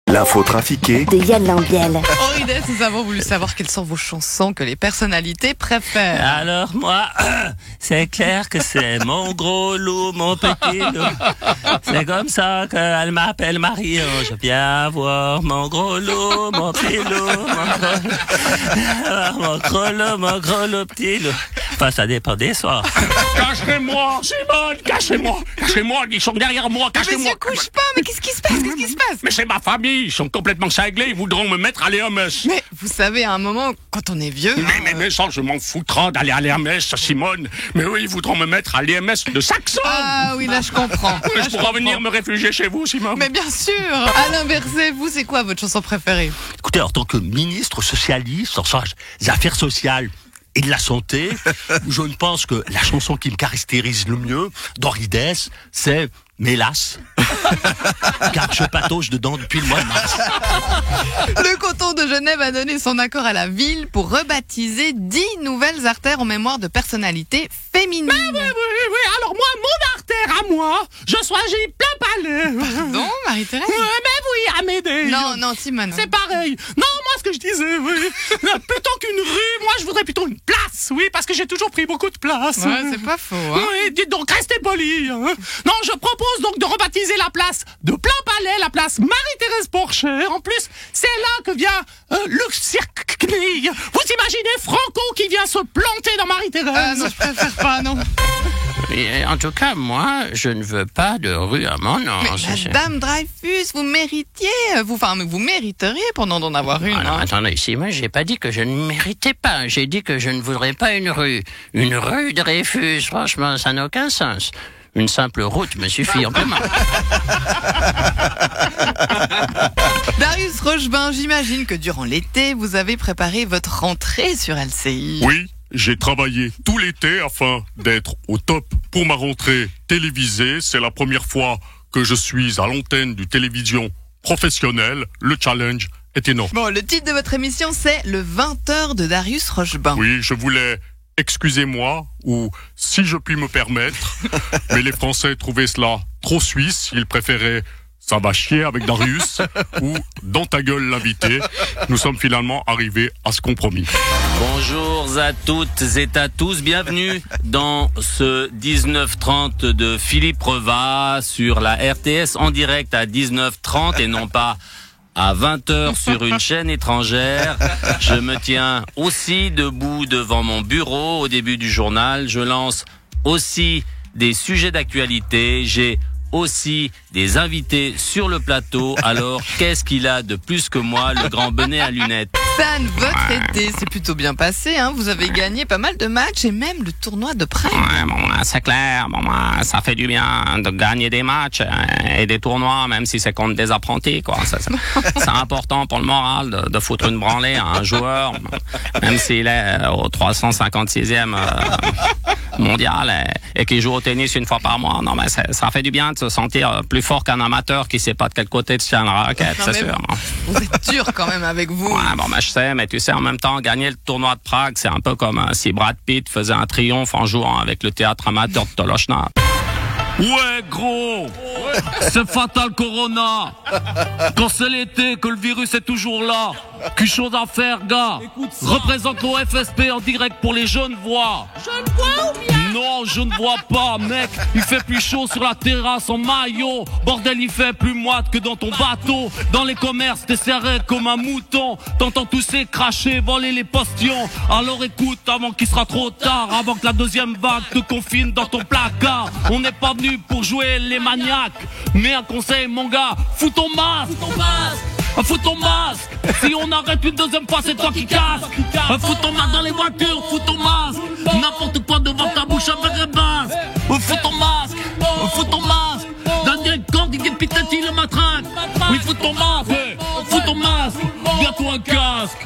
L'info trafiquée de Yann Lambiel. Henri, nous avons voulu savoir quelles sont vos chansons que les personnalités préfèrent. Alors moi, c'est clair que c'est mon gros loup, mon petit loup. C'est comme ça qu'elle m'appelle Marie. Je viens voir mon gros loup, mon petit loup, mon gros loup, petit loup. Enfin, ça dépend des soirs. Cachez-moi, Simone, cachez-moi, ils sont derrière moi, cachez-moi. Monsieur couche pas, mais qu'est-ce qui se passe? Mais c'est ma famille, ils sont complètement cinglés, ils voudront me mettre à l'EMS. Mais vous savez, à un moment, quand on est vieux... Mais ça, je m'en foutras d'aller à l'EMS, Simone. Mais oui, ils voudront me mettre à l'EMS de Saxon. Ah oui, là je comprends. Mais je pourrais venir me réfugier chez vous, Simone. Mais bien sûr. Alain Berset, vous, c'est quoi votre chanson préférée? Écoutez, en tant que ministre socialiste, en charge des affaires sociales et de la santé, je ne pense que la chanson qui me caractérise le mieux d'Henri Dess, c'est Mélasse. Car je patauge dedans depuis le mois de mars. Le canton de Genève a donné son accord à la ville pour rebaptiser 10 nouvelles artères en mémoire de personnalités féminines. Oui, alors moi, mon artère à moi, je choisis plein palais. Pardon, Marie-Thérèse? Mais oui, Amédée. Non, Simone. C'est pareil. Non, moi, ce que je disais, oui. Plutôt qu'une rue, moi, je voudrais plutôt une place, oui, parce que j'ai toujours pris beaucoup de place. Ouais, c'est pas faux, hein. Oui, dites donc, restez polis. Hein. Non, je propose donc de rebaptiser la place de Plain-Palais, la place Marie-Thérèse Porcher. En plus, c'est là que vient le cirque. Vous imaginez Franco qui vient se planter dans Marie-Thérèse? Non, je préfère pas, non. Et en tout cas, moi, je ne veux pas de rue à mon nom. Mais Madame Dreyfus, vous mériteriez pendant d'en avoir une. Alors, attendez, si moi, j'ai pas dit que je ne méritais pas. J'ai dit que je ne voudrais pas une rue. Une rue Dreyfus, franchement, ça n'a aucun sens. Une simple route me suffit amplement. Darius Rochebin, j'imagine que durant l'été, vous avez préparé votre rentrée sur LCI. Oui, j'ai travaillé tout l'été afin d'être au top pour ma rentrée télévisée. C'est la première fois que je suis à l'antenne du télévision professionnelle. Le challenge est énorme. Bon, le titre de votre émission, c'est Le 20h de Darius Rochebin. Oui, je voulais... Excusez-moi, ou si je puis me permettre, mais les Français trouvaient cela trop suisse, ils préféraient « ça va chier avec Darius » ou « dans ta gueule l'invité ». Nous sommes finalement arrivés à ce compromis. Bonjour à toutes et à tous, bienvenue dans ce 19h30 de Philippe Reva sur la RTS en direct à 19h30 et non pas à 20h sur une chaîne étrangère. Je me tiens aussi debout devant mon bureau au début du journal. Je lance aussi des sujets d'actualité. J'ai aussi des invités sur le plateau. Alors, qu'est-ce qu'il a de plus que moi, le grand bonnet à lunettes? Stan, votre été s'est plutôt bien passé, hein. Vous avez gagné pas mal de matchs et même le tournoi de Prague. Ouais, bon, c'est clair. Bon, ça fait du bien de gagner des matchs et des tournois, même si c'est contre des apprentis, quoi. C'est important pour le moral de foutre une branlée à un joueur, même s'il est au 356e mondial et qu'il joue au tennis une fois par mois. Non, mais ça fait du bien de se sentir plus fort qu'un amateur qui sait pas de quel côté tient la raquette, c'est sûr. Vous êtes dur quand même avec vous. Ouais, bon, je sais, mais tu sais, en même temps, gagner le tournoi de Prague, c'est un peu comme si Brad Pitt faisait un triomphe en jouant avec le théâtre amateur de Tolochna. Ouais, gros, c'est fatal Corona. Quand c'est l'été, que le virus est toujours là, qu'une chose à faire, gars. Représente l'OFSP en direct pour les jeunes voix. Jeunes voix ou bien? Non, je ne vois pas, mec. Il fait plus chaud sur la terrasse en maillot. Bordel, il fait plus moite que dans ton bateau. Dans les commerces, t'es serré comme un mouton. T'entends tousser, cracher, voler les postillons. Alors écoute, avant qu'il sera trop tard, avant que la deuxième vague te confine dans ton placard. On n'est pas venu pour jouer les maniaques. Mais un conseil, mon gars, fous ton masque. Fous ton masque. Si on arrête une deuxième fois, c'est toi qui casse. Fous ton masque dans les voitures, fous ton masque. N'importe quoi devant ta bouche avec un masque. Fous ton masque. Fous ton masque. Daniel Cordy, Pitati, le matraque. Oui, fous ton masque. Fous ton masque. Viens-toi un casque.